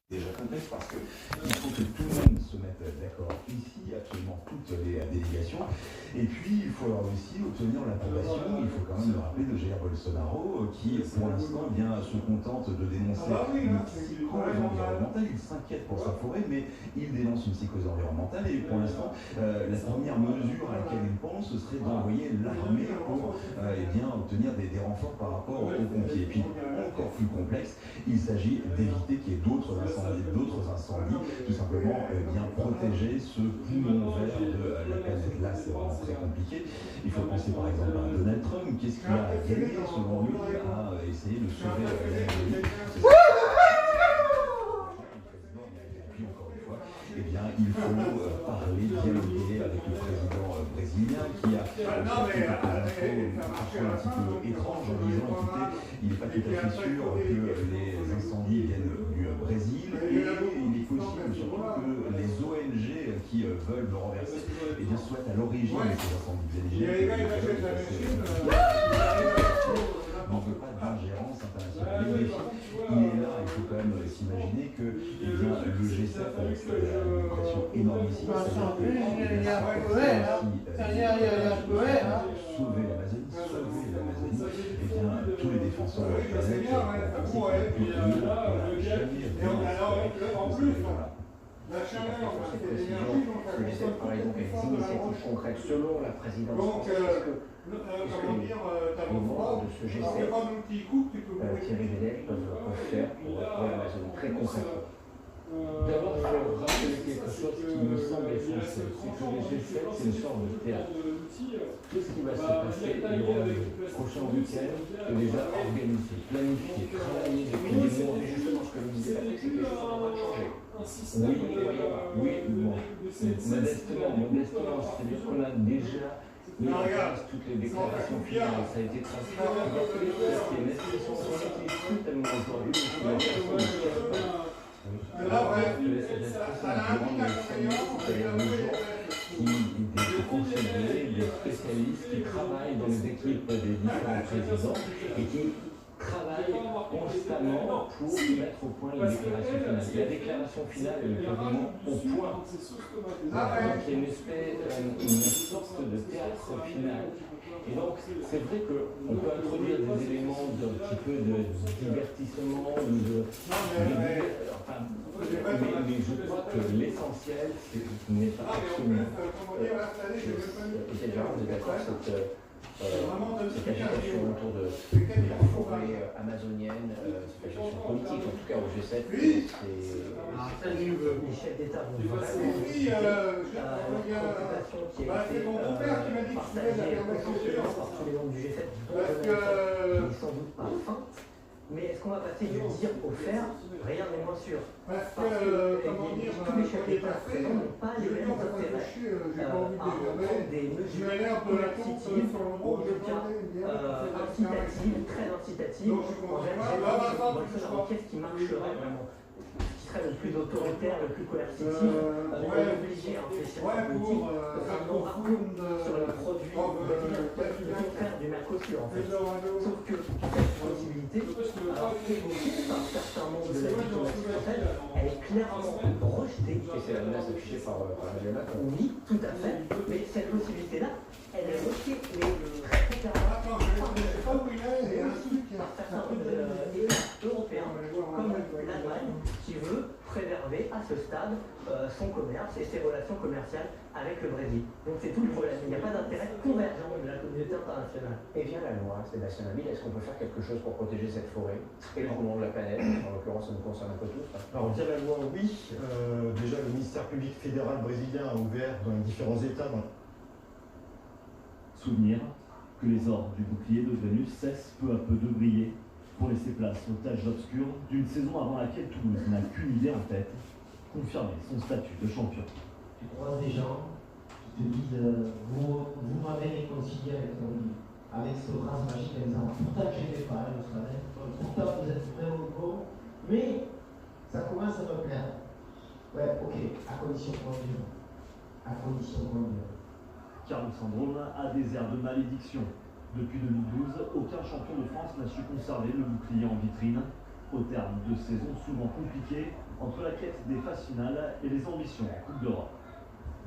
Déjà complexe parce qu'il faut que tout le monde se mette d'accord ici, absolument toutes les délégations. Et puis, il faut aussi obtenir l'approbation, il faut quand même le rappeler, de Jair Bolsonaro, qui pour l'instant se contente de dénoncer une psychose environnementale. Il s'inquiète pour sa forêt, mais il dénonce une psychose environnementale. Et pour l'instant, la première mesure à laquelle il pense, ce serait d'envoyer l'armée pour obtenir des renforts par rapport aux pompiers. Et puis, encore plus complexe, il s'agit d'éviter qu'il y ait d'autres incendies, tout simplement protéger ce poumon vert de la planète. Là, c'est vraiment très compliqué. Il faut penser par exemple à Donald Trump. Qu'est-ce qu'il a gagné, selon lui, à essayer de sauver l'Amazonie? Puis encore une fois, il faut parler, dialoguer avec le président brésilien qui a sorti quelques infos parfois un petit peu étranges en disant, écoutez, il n'est pas tout à fait sûr que les incendies viennent du Brésil, et il est possible surtout que les ONG qui veulent le renverser soient à l'origine de ces incendies. On ne veut pas d'ingérence internationale. Le défi, il est là. Il faut quand même s'imaginer que le G7, avec une pression énormissime, c'est-à-dire sauver l'Amazonie, tous les défenseurs de la planète ont pensé qu'il n'y a jamais de La chaleur, le G7 travaille donc avec des initiatives concrètes selon la présidence française. Est-ce que les membres de ce G7, Thierry Bennett, peuvent faire pour l'Amazonie très concrètement? D'abord, il faut rappeler quelque chose qui me semble essentiel, c'est que le G7, c'est une sorte de théâtre. Qu'est-ce qui va se passer durant le prochain week-end est déjà organisé, planifié, travaillé depuis des mois. Mais justement, ce que vous disiez, Patrick, c'est que les choses sont en train de changer. Oui, modestement, c'est-à-dire qu'on a déjà mis en place toutes les déclarations finales, ça a été transmis. Il y a tous les choses qui est une expression qu'on n'utilise plus tellement aujourd'hui, mais c'est la façon de faire. Des conseillers, des spécialistes qui travaillent dans les équipes des différents présidents et qui travaillent constamment pour mettre au point les déclarations finales. La déclaration finale est quasiment au point. Donc il y a une sorte de théâtre final. Et donc c'est vrai qu'on peut introduire des éléments d'un petit peu de divertissement, mais je crois que l'essentiel, n'est pas absolument. Déjà, vous êtes d'accord, cette agitation autour de la forêt amazonienne, cette agitation politique, en tout cas au G7, les chefs d'État vont la préoccupation qui a été partagée consensuellement par tous les membres du G7, dont sans doute pas feinte. Mais est-ce qu'on va passer du dire au faire? Rien n'est moins sûr. Parce que tous les chefs d'État présents n'ont pas les mêmes intérêts à prendre des mesures coercitives, ou en tout cas incitatives, très incitatives, qu'est-ce qui marcherait vraiment? Ce qui serait le plus autoritaire, le plus coercitif, obliger à réfléchir à la politique, un embargo sur les produits le contraire du Mercosur en fait. Sauf que cette possibilité, évoquée par certains membres de la diplomatie française, elle est clairement rejetée. Et c'est la menace affichée par Emmanuel Macron. Oui, tout à fait. Mais cette possibilité-là, elle est rejetée, mais très clairement par certains États européens, comme l'Allemagne, qui veut préserver à ce stade son commerce et ses relations commerciales avec le Brésil. Donc c'est tout le problème. Il n'y a pas d'intérêt convergent de la communauté internationale. Et vient la loi, Sébastien Labille, est-ce qu'on peut faire quelque chose pour protéger cette forêt et le poumon de la planète? En l'occurrence, ça nous concerne un peu tous. Alors, via la loi, oui. Déjà, le ministère public fédéral brésilien a ouvert dans les différents États. Souvenir que les orbes du bouclier de Vénus cessent peu à peu de briller pour laisser place aux taches obscures d'une saison avant laquelle Toulouse n'a qu'une idée en tête, confirmer son statut de champion. Tu croises des gens qui te disent vous m'avez réconcilié avec ce phrase magique en disant pourtant je n'étais pas le stade, pourtant vous êtes vraiment bon, mais ça commence à me plaire. Ouais, ok, à condition qu'on vive. À condition qu'on vive. Carlos Sandrone a des airs de malédiction. Depuis 2012, aucun champion de France n'a su conserver le bouclier en vitrine. Au terme de saisons souvent compliquées, entre la quête des phases finales et les ambitions en Coupe d'Europe.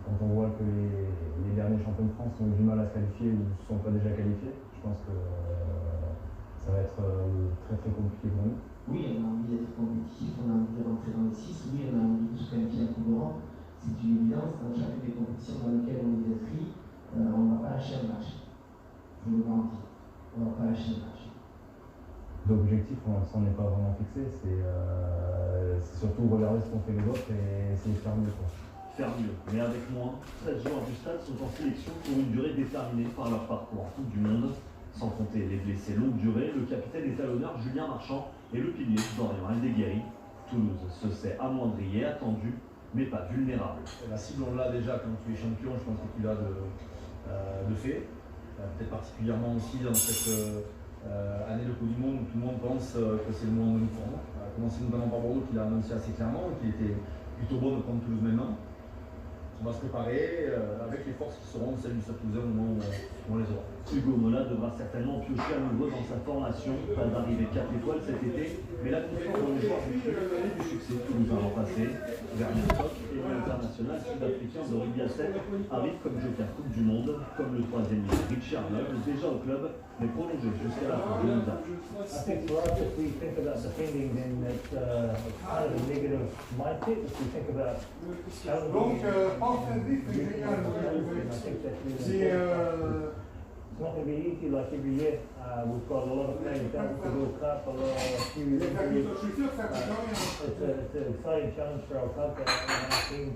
Quand on voit que les derniers champions de France ont eu du mal à se qualifier ou ne sont pas déjà qualifiés, je pense que ça va être très très compliqué pour nous. Oui, on a envie d'être compétitif, on a envie de rentrer dans les 6, oui, on a envie de se qualifier en Coupe d'Europe. C'est une évidence, dans chacune des compétitions dans lesquelles on est inscrit, on ne va pas lâcher un match. Je vous le garantis, on ne va pas lâcher un match. L'objectif pour l'instant n'est pas vraiment fixé, c'est surtout regarder ce qu'ont fait les autres et essayer de faire mieux. Faire mieux, mais avec moins, 13 joueurs du stade sont en sélection pour une durée déterminée par leur parcours en Coupe du Monde. Sans compter les blessés longue durée, le capitaine est à l'honneur Julien Marchand et le pilier Dorian Aldeguerri. Toulouse se sait amoindri et attendu, mais pas vulnérable. La cible, on l'a déjà quand tu es champion, je pense que tu l'as de fait. Peut-être particulièrement aussi dans cette année de Coupe du Monde où tout le monde pense que c'est le moment de nous prendre. Commencer notamment par Bordeaux qui l'a annoncé assez clairement, qui était plutôt bon de prendre Toulouse maintenant. On va se préparer avec les forces qui seront celles du Stade Toulousain au moment où on les aura. Hugo Mola devra certainement piocher à nouveau dans sa formation. Pas d'arrivée 4 étoiles cet été, mais la confiance dans les joueurs du club et du succès toulousain l'an passé. Vernon Koch et l'international sud-africain de rugby à 7 arrive comme joker Coupe du Monde, comme le troisième ligne Richie Arnold, déjà au club, mais prolongé jusqu'à la fin de l'UNDA. I think for us, if we think about defending, then it's kind of a negative mindset. If we think about Donc, offensif, c'est génial. It's not going to be easy like every year. We've got a lot of players down for the World Cup, a lot of few injuries. It's an exciting challenge for our club and our team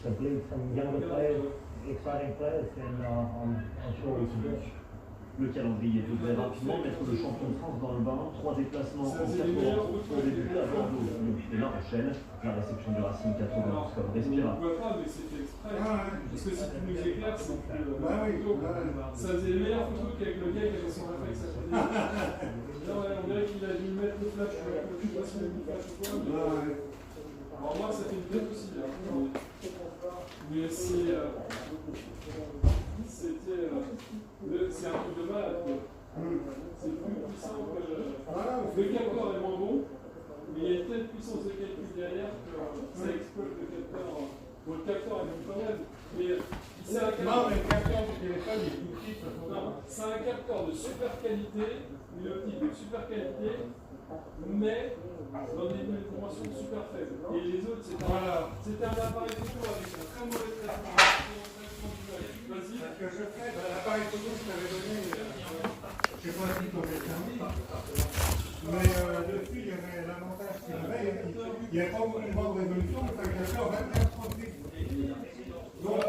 to bleed some younger players, exciting players, and I'm sure we can do it. Le calendrier devrait rapidement mettre le champion de France dans le bain. 3 déplacements en 4 rencontres pour débuter à Bordeaux, Lyon et La Rochelle. La réception du Racing 92 comme respirateur. Pas, mais c'était exprès. Parce que si tu nous éclaires, c'est que ça faisait les meilleures photos qu'avec le gars qui avait son réflexe à choisir. On dirait qu'il a dû mettre le flash, je sais pas s'il a mis le flash ou quoi. Alors moi, ça fait une tête aussi. Mais c'est un truc de malade. C'est plus puissant que. Le capteur est moins bon, mais il y a une telle puissance de calcul derrière que ça exploite le capteur. Bon, le capteur est bon quand même, mais c'est un capteur. Non, mais le capteur du téléphone est tout petit. Non, c'est un capteur de super qualité, une optique de super qualité, mais dans des informations super faibles. Et les autres, c'était un appareil photo avec un très mauvais traitement. Vas-y. Ce que je fais, l'appareil photo que je t'avais donné, je ne sais pas si tu avais servi, mais dessus, il y avait l'avantage qu'il y avait, il n'y avait pas beaucoup de grande résolution, le fait que j'avais en 24-36. Donc,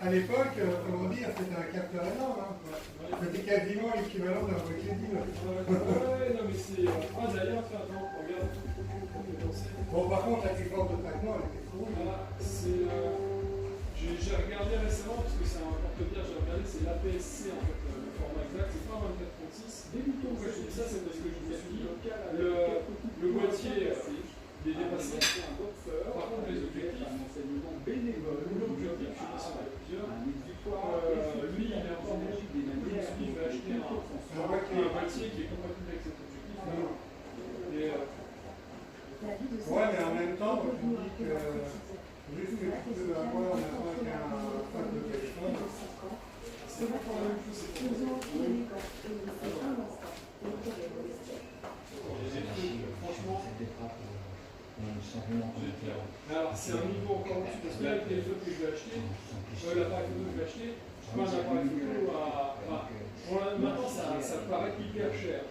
à l'époque, comment dire, c'était un capteur énorme. C'était quasiment l'équivalent d'un crédit. Non, mais c'est. D'ailleurs, regarde. Bon, par contre, la différence de traitement, elle était trop. J'ai regardé récemment, parce que c'est un porte-pierre, j'ai regardé, c'est l'APS-C en fait, le format exact, c'est pas 24-36. Pourquoi je dis ça, c'est parce que je me suis dit, le boîtier il est dépassé. Par contre, les objectifs, l'objectif, je dis ça avec plusieurs, lui, il est encore bon. Je me suis dit, je vais acheter un boîtier qui est compatible avec cet objectif. Ouais, mais en même temps, je me dis que. Juste que tu peux avoir avec un pack de téléphone. C'est pas pour la même chose, c'est pour franchement, alors c'est un niveau encore au-dessus, parce que là, avec les autres que je vais acheter, l'appareil photo que je vais acheter, je prends un appareil photo à. Maintenant, ça paraît hyper cher.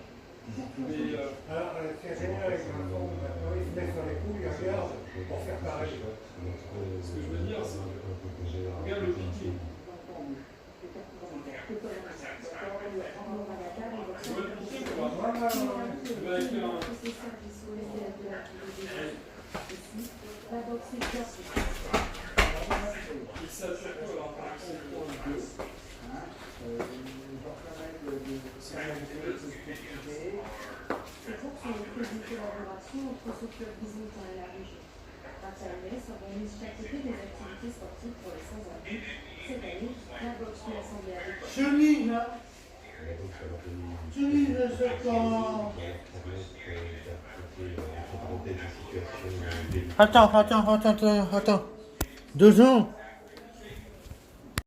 Mais alors, c'est génial avec un forme, il se met sur les couilles, il regarde pour faire pareil. Ce que je veux dire, c'est regarde le piqué. Tu vois le piqué ou pas? Avec un. Il s'assure quoi alors? C'est pour son projet de collaboration entre ce club byzantin et la région. Internet organise chaque été des activités sportives pour les sans-abri. Cette année, la boxe fut assemblée avec. Chemise, hein? Attends. 2 ans.